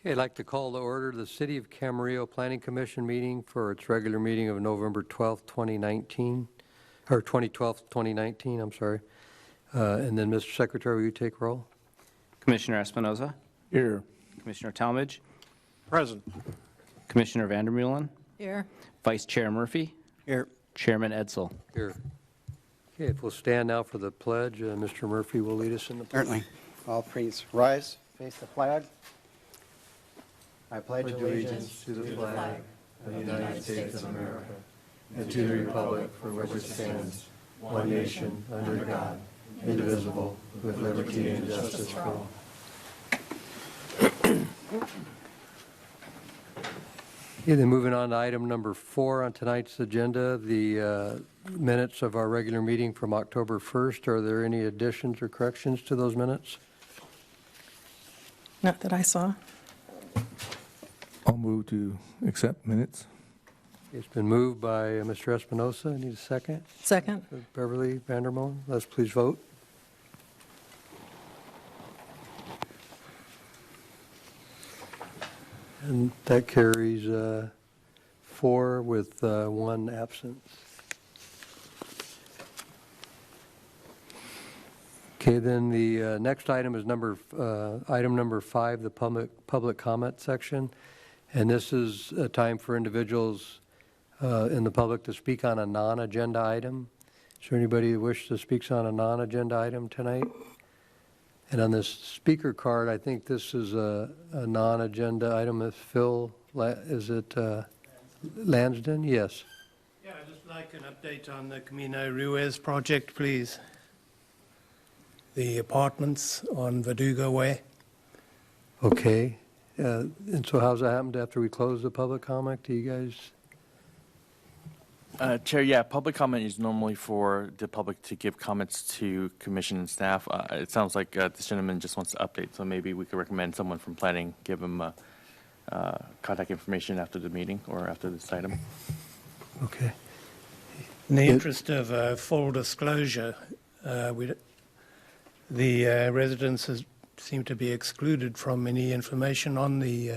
Okay, I'd like to call to order the City of Camarillo Planning Commission meeting for its regular meeting of November 12th, 2019, or 2019, I'm sorry. And then, Mr. Secretary, will you take roll? Commissioner Espinoza. Here. Commissioner Talmadge. Present. Commissioner Vandermeulen. Here. Vice Chair Murphy. Here. Chairman Edsel. Here. Okay, if we'll stand now for the pledge, Mr. Murphy will lead us in the pledge. Certainly. All please rise, face the flag. I pledge allegiance to the flag of the United States of America and to the republic for which it stands, one nation, under God, indivisible, with liberty and justice for all. Okay, then moving on to item number 4 on tonight's agenda, the minutes of our regular meeting from October 1st. Are there any additions or corrections to those minutes? Not that I saw. I'll move to accept minutes. It's been moved by Mr. Espinoza. Need a second? Second. Beverly Vandermolen. Let's please vote. And that carries 4 with 1 absence. Okay, then the next item is item number 5, the public comment section. And this is a time for individuals in the public to speak on a non-agenda item. Is there anybody who wishes to speak on a non-agenda item tonight? And on this speaker card, I think this is a non-agenda item. If Phil, is it Lansden? Yes. Yeah, I'd just like an update on the Camino Ruiz project, please. The apartments on Verdugo Way. Okay. And so how's that happened after we close the public comment? Do you guys? Chair, yeah, public comment is normally for the public to give comments to commission and staff. It sounds like this gentleman just wants to update, so maybe we could recommend someone from planning give him contact information after the meeting or after this item. Okay. In the interest of full disclosure, the residents seem to be excluded from any information on the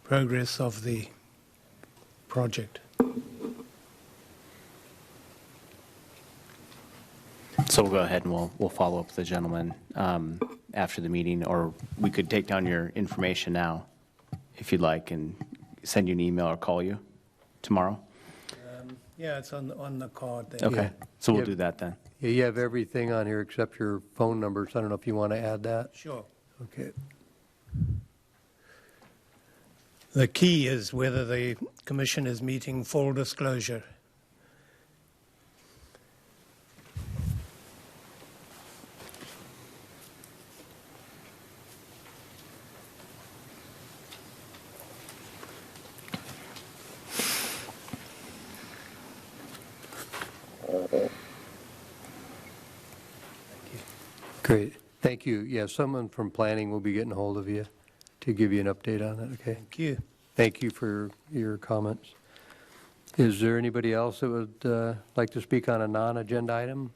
progress of the project. So we'll go ahead and we'll follow up with the gentleman after the meeting, or we could take down your information now if you'd like and send you an email or call you tomorrow. Yeah, it's on the card there. Okay, so we'll Yeah. do that then. Yeah, you have everything on here except your phone numbers. I don't know if you want to add that. Sure. Okay. The key is whether the commission is meeting full disclosure. Great. Thank you. Yeah, someone from planning will be getting a hold of you to give you an update on it. Okay. Thank you. Thank you for your comments. Is there anybody else that would like to speak on a non-agenda item?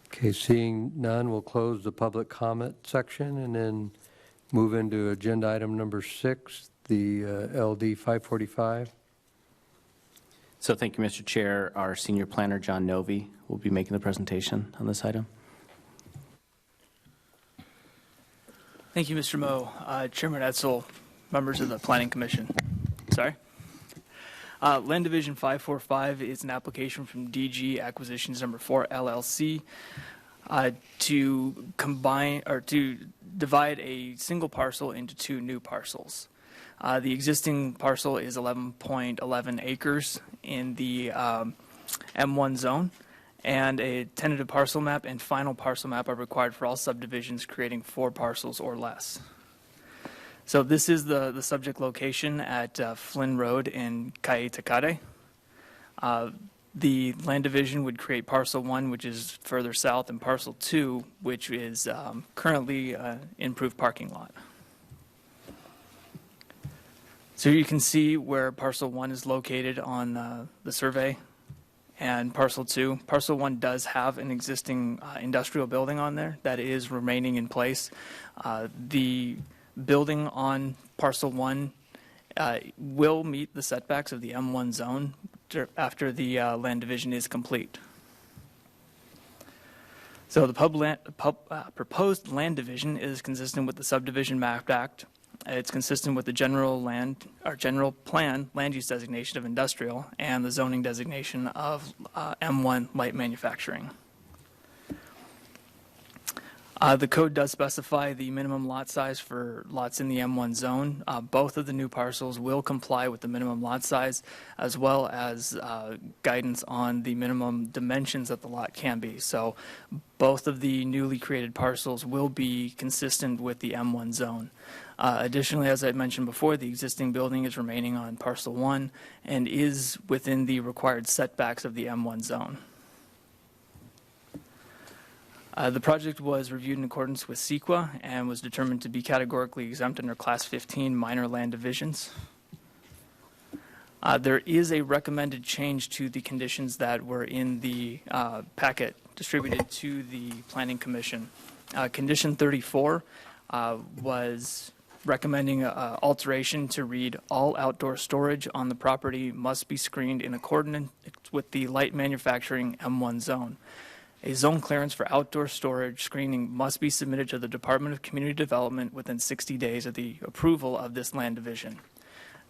Okay, seeing none, we'll close the public comment section and then move into agenda item number 6, the LD 545. So thank you, Mr. Chair. Our senior planner, John Novi, will be making the presentation on this item. Thank you, Mr. Moe. Chairman Edsel, members of the Planning Commission. Sorry. Land Division 545 is an application from DG Acquisitions Number 4 LLC to combine or to divide a single parcel into 2 new parcels. The existing parcel is 11.11 acres in the M1 zone, and a tentative parcel map and final parcel map are required for all subdivisions creating 4 parcels or less. So this is the subject location at Flynn Road in Kaitacare. The land division would create parcel 1, which is further south, and parcel 2, which is currently improved parking lot. So you can see where parcel 1 is located on the survey. And parcel 2. Parcel 1 does have an existing industrial building on there that is remaining in place. The building on parcel 1 will meet the setbacks of the M1 zone after the land division is complete. So the proposed land division is consistent with the Subdivision Map Act. It's consistent with the general plan land use designation of industrial and the zoning designation of M1 light manufacturing. The code does specify the minimum lot size for lots in the M1 zone. Both of the new parcels will comply with the minimum lot size, as well as guidance on the minimum dimensions that the lot can be. So both of the newly created parcels will be consistent with the M1 zone. Additionally, as I mentioned before, the existing building is remaining on parcel 1 and is within the required setbacks of the M1 zone. The project was reviewed in accordance with CEQA and was determined to be categorically exempt under Class 15 minor land divisions. There is a recommended change to the conditions that were in the packet distributed to the Planning Commission. Condition 34 was recommending alteration to read, all outdoor storage on the property must be screened in accordance with the light manufacturing M1 zone. A zone clearance for outdoor storage screening must be submitted to the Department of Community Development within 60 days of the approval of this land division.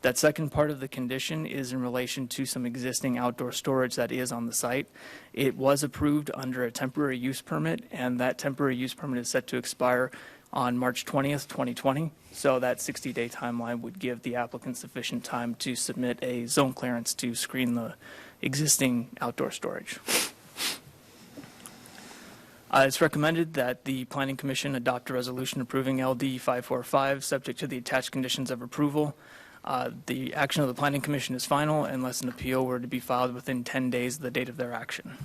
That second part of the condition is in relation to some existing outdoor storage that is on the site. It was approved under a temporary use permit, and that temporary use permit is set to expire on March 20th, 2020. So that 60-day timeline would give the applicant sufficient time to submit a zone clearance to screen the existing outdoor storage. It's recommended that the Planning Commission adopt a resolution approving LD 545 subject to the attached conditions of approval. The action of the Planning Commission is final unless an appeal were to be filed within 10 days of the date of their action.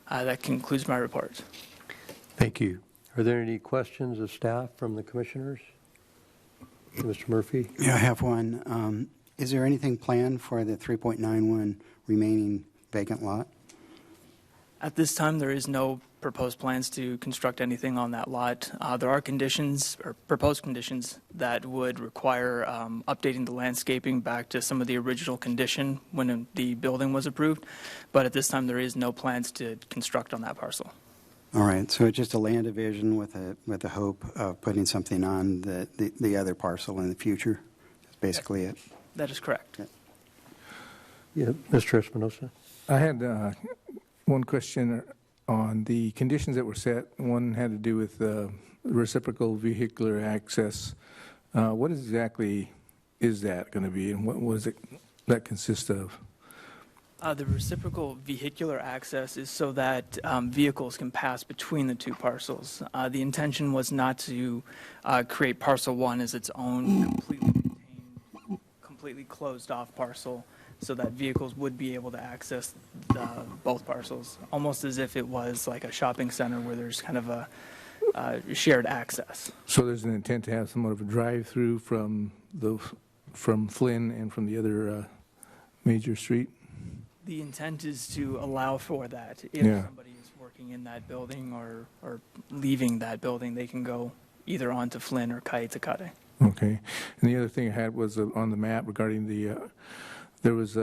That concludes my report. Thank you. Are there any questions of staff from the commissioners? Mr. Murphy? Yeah, I have one. Is there anything planned for the 3.91 remaining vacant lot? At this time, there is no proposed plans to construct anything on that lot. There are conditions or proposed conditions that would require updating the landscaping back to some of the original condition when the building was approved. But at this time, there is no plans to construct on that parcel. All right, so it's just a land division with a hope of putting something on the other parcel in the future. That's basically it. That is correct. Yeah, Mr. Espinosa? I had one question on the conditions that were set. One had to do with reciprocal vehicular access. What exactly is that going to be, and what does that consist of? The reciprocal vehicular access is so that vehicles can pass between the two parcels. The intention was not to create parcel 1 as its own completely contained, completely closed off parcel, so that vehicles would be able to access both parcels, almost as if it was like a shopping center where there's kind of a shared access. So there's an intent to have somewhat of a drive-through from Flynn and from the other major street? The intent is to allow for that. If somebody is working in that building or leaving that building, they can go either onto Flynn or Kaitakate. Okay. And the other thing I had was on the map regarding there was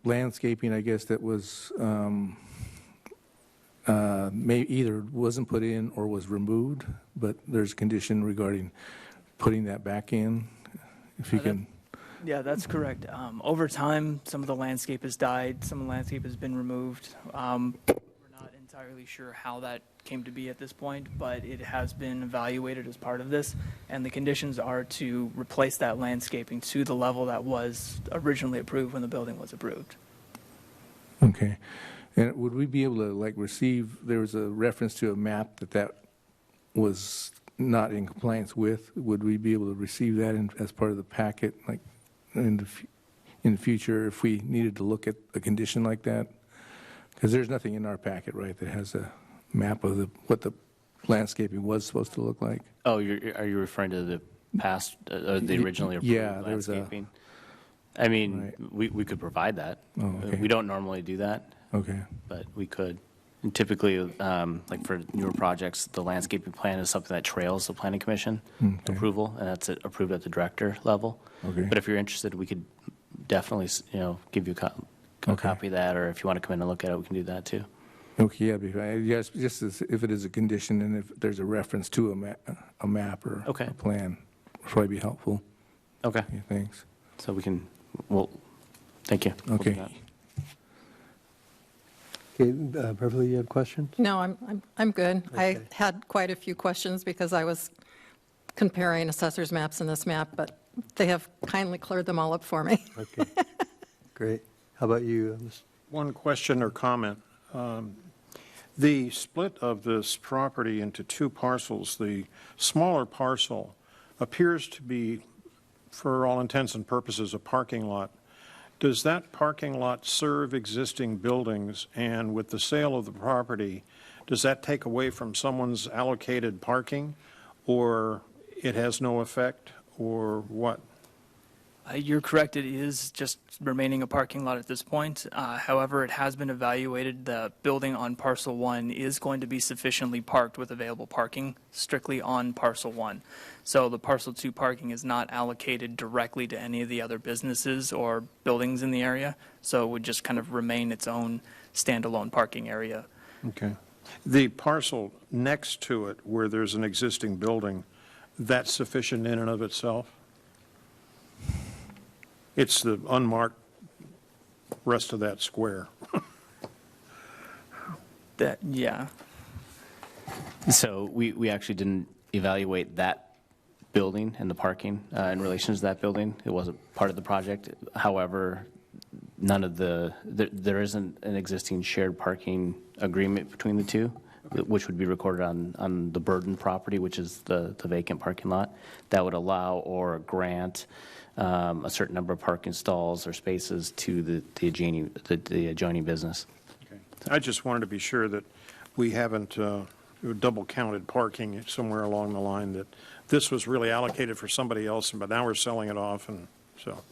landscaping, I guess, that was either wasn't put in or was removed, but there's a condition regarding putting that back in, if you can. Yeah, that's correct. Over time, some of the landscape has died, some of the landscape has been removed. We're not entirely sure how that came to be at this point, but it has been evaluated as part of this, and the conditions are to replace that landscaping to the level that was originally approved when the building was approved. Okay. And would we be able to receive, there was a reference to a map that was not in compliance with, would we be able to receive that as part of the packet, in the future, if we needed to look at a condition like that? Because there's nothing in our packet, right, that has a map of what the landscaping was supposed to look like. Oh, are you referring to the past, the originally approved there was landscaping? I mean, Right. we could provide that. Oh, okay. We don't normally do that, Okay. but we could. And typically, like for newer projects, the landscaping plan is something that trails the planning commission Okay. approval, and that's approved at the director level. Okay. But if you're interested, we could definitely, give you a Okay. copy of that, or if you want to come in and look at it, we can do that too. Okay, yeah, yes, just if it is a condition and if there's a reference to a map or Okay. a plan, would probably be helpful. Okay. Okay, thanks. So we can, well, thank you. We'll do Okay. that. Okay, Beverly, you have questions? No, I'm good. I Okay. had quite a few questions because I was comparing assessor's maps and this map, but they have kindly cleared them all up for me. Okay, great. How about you, Ms.? One question or comment. The split of this property into two parcels, the smaller parcel appears to be, for all intents and purposes, a parking lot. Does that parking lot serve existing buildings? And with the sale of the property, does that take away from someone's allocated parking? Or it has no effect, or what? You're correct, it is just remaining a parking lot at this point. However, it has been evaluated, the building on parcel 1 is going to be sufficiently parked with available parking strictly on parcel 1. So the parcel 2 parking is not allocated directly to any of the other businesses or buildings in the area, so it would just kind of remain its own standalone parking area. Okay. The parcel next to it, where there's an existing building, that's sufficient in and of itself? It's the unmarked rest of that square. Yeah. So we actually didn't evaluate that building and the parking in relation to that building. It wasn't part of the project. However, there isn't an existing shared parking agreement between the two, which would be recorded on the Burden property, which is the vacant parking lot, that would allow or grant a certain number of parking stalls or spaces to the adjoining business. Okay. I just wanted to be sure that we haven't double counted parking somewhere along the line, that this was really allocated for somebody else, but now we're selling it off, and so.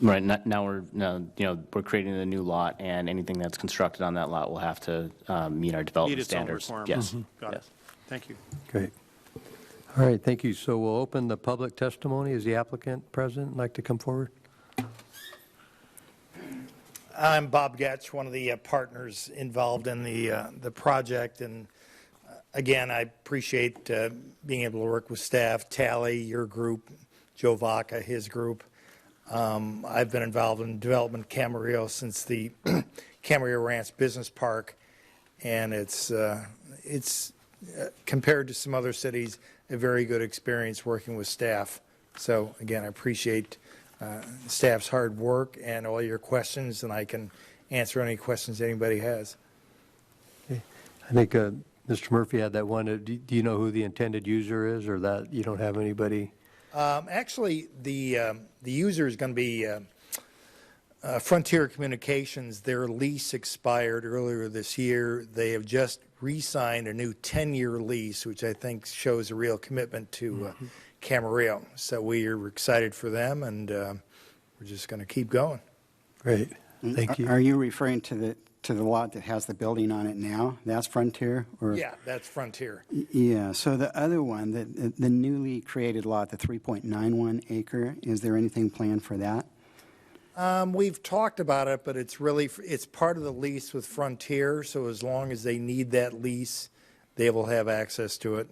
Right, now we're creating a new lot, and anything that's constructed on that lot will have to meet our development Meet its own standards. requirements. Yes. Got it. Yes. Thank you. Great. All right, thank you. So we'll open the public testimony. Is the applicant present? Like to come forward? I'm Bob Getch, one of the partners involved in the project, and again, I appreciate being able to work with staff, Tally, your group, Joe Vaca, his group. I've been involved in development of Camarillo since the Camarillo Ranch Business Park, and it's compared to some other cities, a very good experience working with staff. So again, I appreciate staff's hard work and all your questions, and I can answer any questions anybody has. Okay. I think Mr. Murphy had that one. Do you know who the intended user is, or that you don't have anybody? Actually, the user is going to be Frontier Communications. Their lease expired earlier this year. They have just re-signed a new 10-year lease, which I think shows a real commitment to Camarillo. So we are excited for them, and we're just going to keep going. Great, thank you. Are you referring to the lot that has the building on it now? That's Frontier? Or? Yeah, that's Frontier. Yeah, so the other one, the newly created lot, the 3.91 acre, is there anything planned for that? We've talked about it, but it's part of the lease with Frontier, so as long as they need that lease, they will have access to it.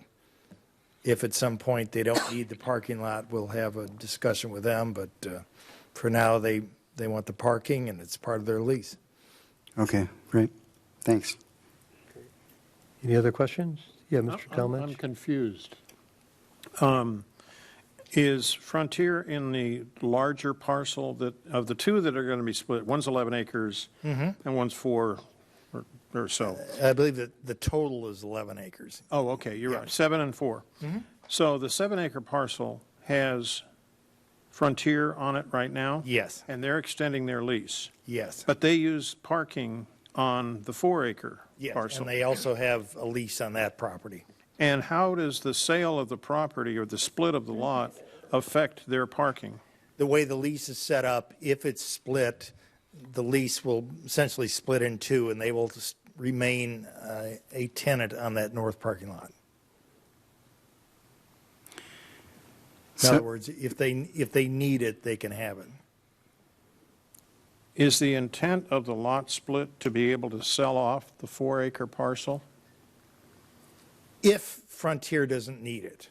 If at some point they don't need the parking lot, we'll have a discussion with them, but for now, they want the parking, and it's part of their lease. Okay, great. Thanks. Any other questions? Yeah, Mr. I'm Talmadge? confused. Is Frontier in the larger parcel that, of the two that are going to be split, one's 11 acres and one's 4 or so? I believe that the total is 11 acres. Oh, okay, you're right, 7 and 4. So the 7-acre parcel has Frontier on it right now? Yes, And they're extending their lease, yes. but they use parking on the 4-acre Yes, parcel. and they also have a lease on that property. And how does the sale of the property or the split of the lot affect their parking? The way the lease is set up, if it's split, the lease will essentially split in two, and they will remain a tenant on that north parking lot. In So- other words, if they need it, they can have it. Is the intent of the lot split to be able to sell off the 4-acre parcel? If Frontier doesn't need it,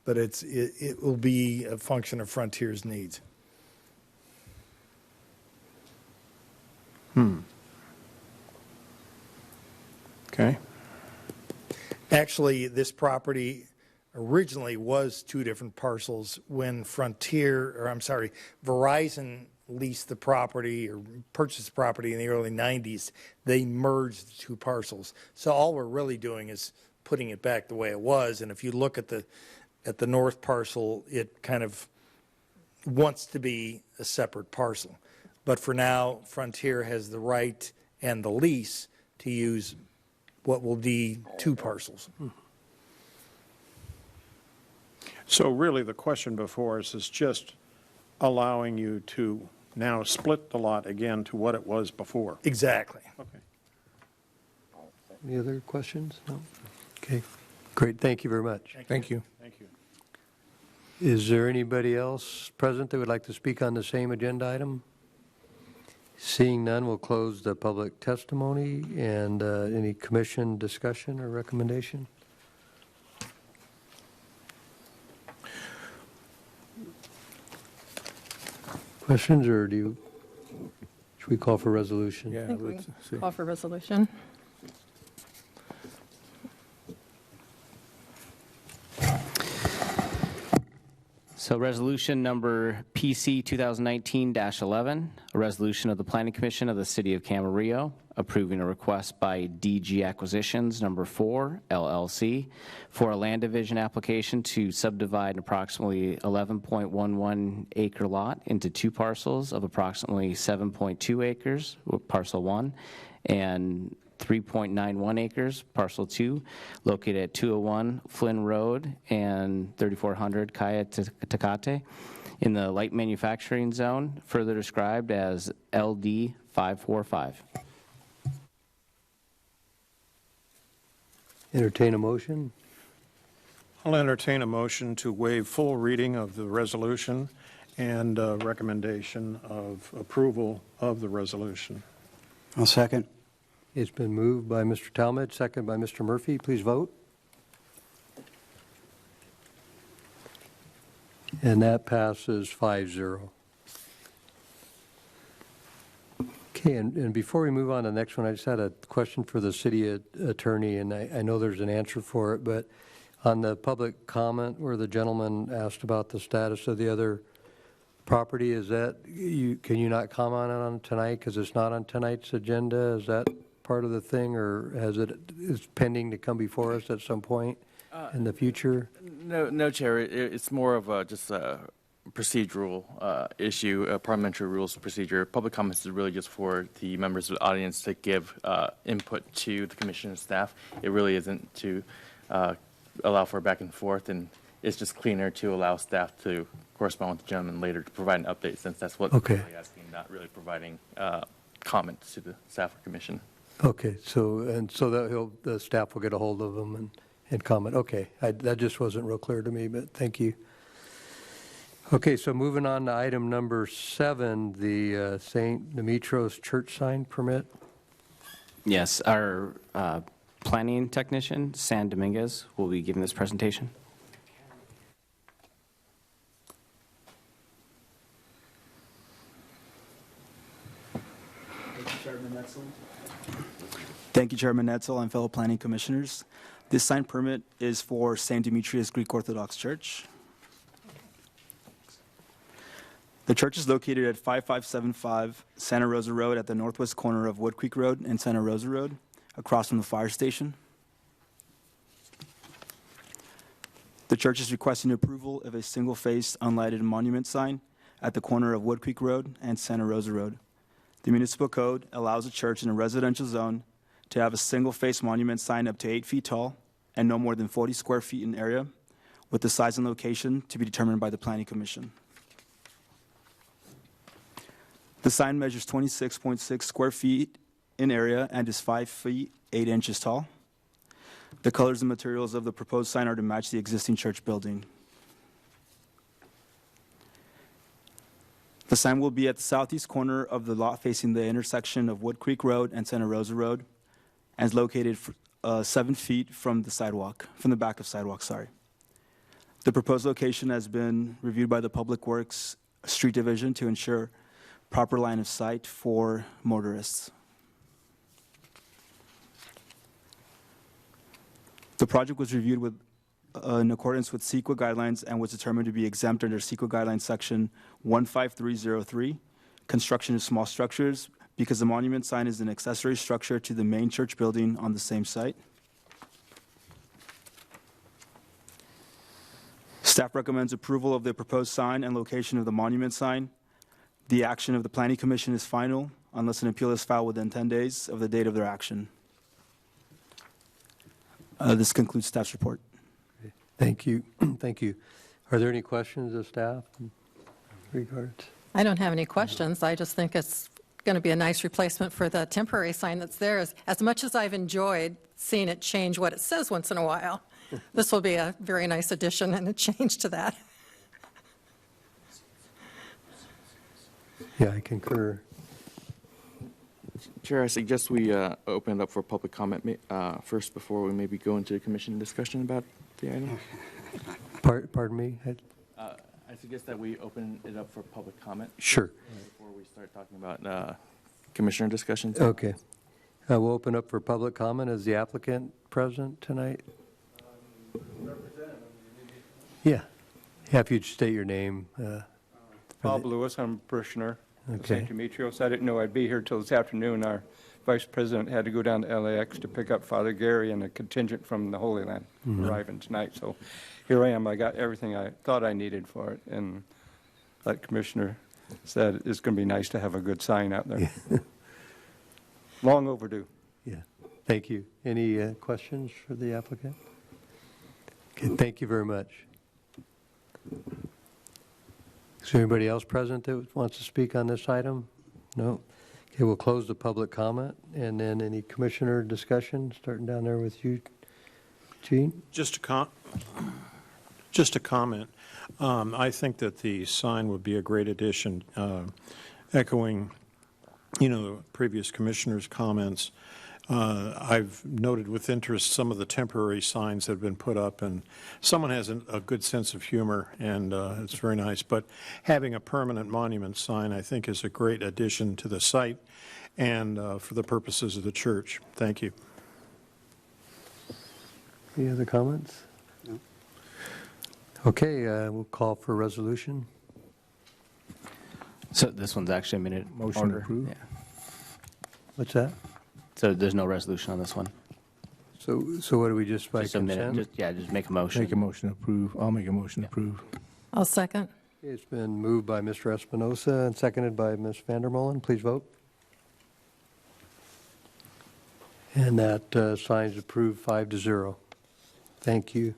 but it will be a function of Frontier's needs. Okay. Actually, this property originally was two different parcels when Verizon leased the property or purchased the property in the early 90s. They merged the two parcels. So all we're really doing is putting it back the way it was. And if you look at the north parcel, it kind of wants to be a separate parcel. But for now, Frontier has the right and the lease to use what will be two parcels. So really, the question before us is just allowing you to now split the lot again to what it was before. Exactly. Okay. Any other questions? No? Okay, great, thank you very much. Thank you. Thank you. Is there anybody else present that would like to speak on the same agenda item? Seeing none, we'll close the public testimony and any commission discussion or recommendation. Questions, or should we call for resolution? Yeah, I think we let's see. call for resolution. So resolution number PC 2019-11, a resolution of the Planning Commission of the City of Camarillo approving a request by DG Acquisitions number 4 LLC for a land division application to subdivide an approximately 11.11 acre lot into two parcels of approximately 7.2 acres, parcel 1, and 3.91 acres, parcel 2, located at 201 Flynn Road and 3400 Kaya Tecate in the light manufacturing zone, further described as LD 545. Entertain a motion? I'll entertain a motion to waive full reading of the resolution and recommendation of approval of the resolution. I'll second. It's been moved by Mr. Talmadge, second by Mr. Murphy. Please vote. And that passes 5-0. Okay, and before we move on to the next one, I just had a question for the city attorney, and I know there's an answer for it, but on the public comment where the gentleman asked about the status of the other property, is that, can you not comment on it tonight because it's not on tonight's agenda? Is that part of the thing, or is pending to come before us at some point in the future? No, Chair. It's more of just a procedural issue, parliamentary rules of procedure. Public comments is really just for the members of the audience to give input to the commission and staff. It really isn't to allow for back and forth, and it's just cleaner to allow staff to correspond with the gentleman later to provide an update, since that's what Okay. we're really asking, not really providing comments to the staff or commission. Okay, so that the staff will get a hold of them and comment. Okay, that just wasn't real clear to me, but thank you. Okay, so moving on to item number 7, the St. Demetros church sign permit. Yes, our planning technician, San Dominguez, will be giving this presentation. Thank you, Chairman Netzel and fellow planning commissioners. This sign permit is for St. Demetrius Greek Orthodox Church. The church is located at 5575 Santa Rosa Road at the northwest corner of Wood Creek Road and Santa Rosa Road, across from the fire station. The church is requesting approval of a single-faced unlighted monument sign at the corner of Wood Creek Road and Santa Rosa Road. The municipal code allows a church in a residential zone to have a single-faced monument sign up to 8 feet tall and no more than 40 square feet in area, with the size and location to be determined by the Planning Commission. The sign measures 26.6 square feet in area and is 5 feet 8 inches tall. The colors and materials of the proposed sign are to match the existing church building. The sign will be at the southeast corner of the lot facing the intersection of Wood Creek Road and Santa Rosa Road, and is located 7 feet from the sidewalk, from the back of sidewalk, sorry. The proposed location has been reviewed by the Public Works Street Division to ensure proper line of sight for motorists. The project was reviewed in accordance with CEQA guidelines and was determined to be exempt under CEQA guidelines section 15303, construction of small structures, because the monument sign is an accessory structure to the main church building on the same site. Staff recommends approval of the proposed sign and location of the monument sign. The action of the Planning Commission is final unless an appeal is filed within 10 days of the date of their action. This concludes staff's report. Thank you. Thank you. Are there any questions of staff in regards? I don't have any questions. I just think it's going to be a nice replacement for the temporary sign that's there. As much as I've enjoyed seeing it change what it says once in a while, this will be a very nice addition and a change to that. Yeah, I concur. Chair, I suggest we open it up for public comment first before we maybe go into the commission discussion about the item. Pardon me? I suggest that we open it up for public comment. Sure. Before we start talking about commissioner discussions. Okay. We'll open up for public comment. Is the applicant present tonight? Yeah. If you'd state your name. Bob Lewis, I'm a parishioner of Okay. St. Demetrios. I didn't know I'd be here till this afternoon. Our vice president had to go down to LAX to pick up Father Gary and a contingent from the Holy Land arriving tonight. So here I am. I got everything I thought I needed for it. And like Commissioner said, it's going to be nice to have a good sign out there. Long overdue. Yeah. Thank you. Any questions for the applicant? Okay, thank you very much. Is there anybody else present that wants to speak on this item? No? Okay, we'll close the public comment, and then any commissioner discussion, starting down there with you, Gene? Just a comment. I think that the sign would be a great addition, echoing, the previous commissioner's comments. I've noted with interest some of the temporary signs that have been put up, and someone has a good sense of humor, and it's very nice. But having a permanent monument sign, I think, is a great addition to the site and for the purposes of the church. Thank you. Any other comments? No. Okay, we'll call for a resolution. So this one's actually a minute Motion order. approved. Yeah. What's that? So there's no resolution on this one. So what do we just by Just a minute. consent? Just make a motion. Make a motion to approve. I'll make a motion to approve. I'll second. It's been moved by Mr. Espinosa and seconded by Ms. Vandermolen. Please vote. And that sign is approved 5-0. Thank you.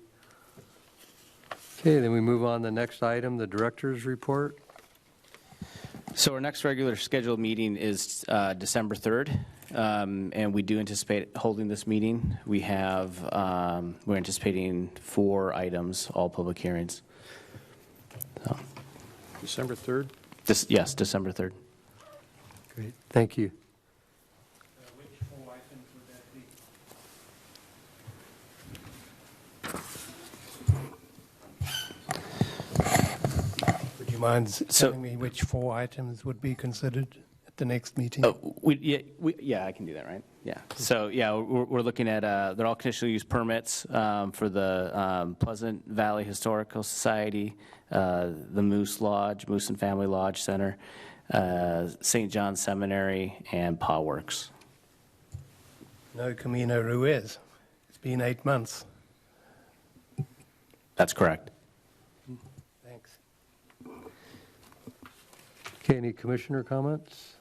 Okay, then we move on to the next item, the director's report. So our next regular scheduled meeting is December 3rd, and we do anticipate holding this meeting. We're anticipating 4 items, all public hearings. So, December 3rd? yes, December 3rd. Great, thank you. Which 4 items would that be? Would you mind telling me which 4 items would be considered at the next meeting? Yeah, I can do that, right? Yeah. So, yeah, we're looking at, they're all conditional use permits for the Pleasant Valley Historical Society, the Moose Lodge, Moose and Family Lodge Center, St. John Seminary, and Paw Works. No Camino Ruiz. It's been 8 months. That's correct. Thanks. Okay, any commissioner comments?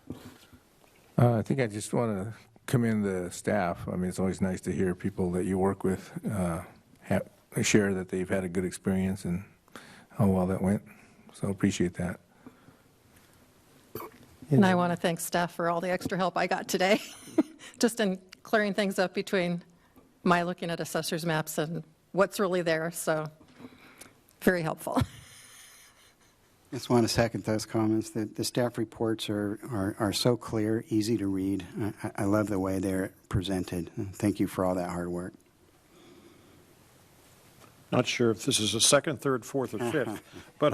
I think I just want to commend the staff. I mean, it's always nice to hear people that you work with share that they've had a good experience and how well that went. So appreciate that. And I want to thank staff for all the extra help I got today. just in clearing things up between my looking at assessor's maps and what's really there, so very helpful. Just want to second those comments. The staff reports are so clear, easy to read. I love the way they're presented. Thank you for all that hard work. Not sure if this is a second, third, fourth, or fifth, but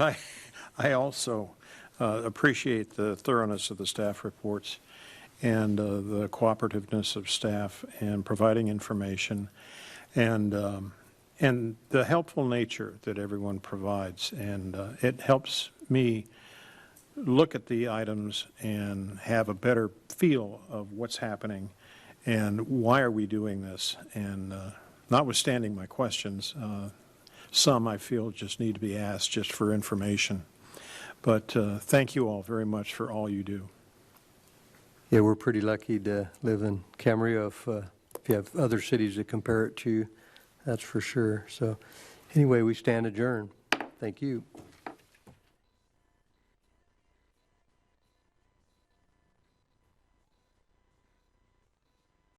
I also appreciate the thoroughness of the staff reports and the cooperativeness of staff and providing information and the helpful nature that everyone provides. And it helps me look at the items and have a better feel of what's happening and why are we doing this. And notwithstanding my questions, some I feel just need to be asked just for information. But thank you all very much for all you do. Yeah, we're pretty lucky to live in Camarillo. If you have other cities to compare it to, that's for sure. So anyway, we stand adjourned. Thank you.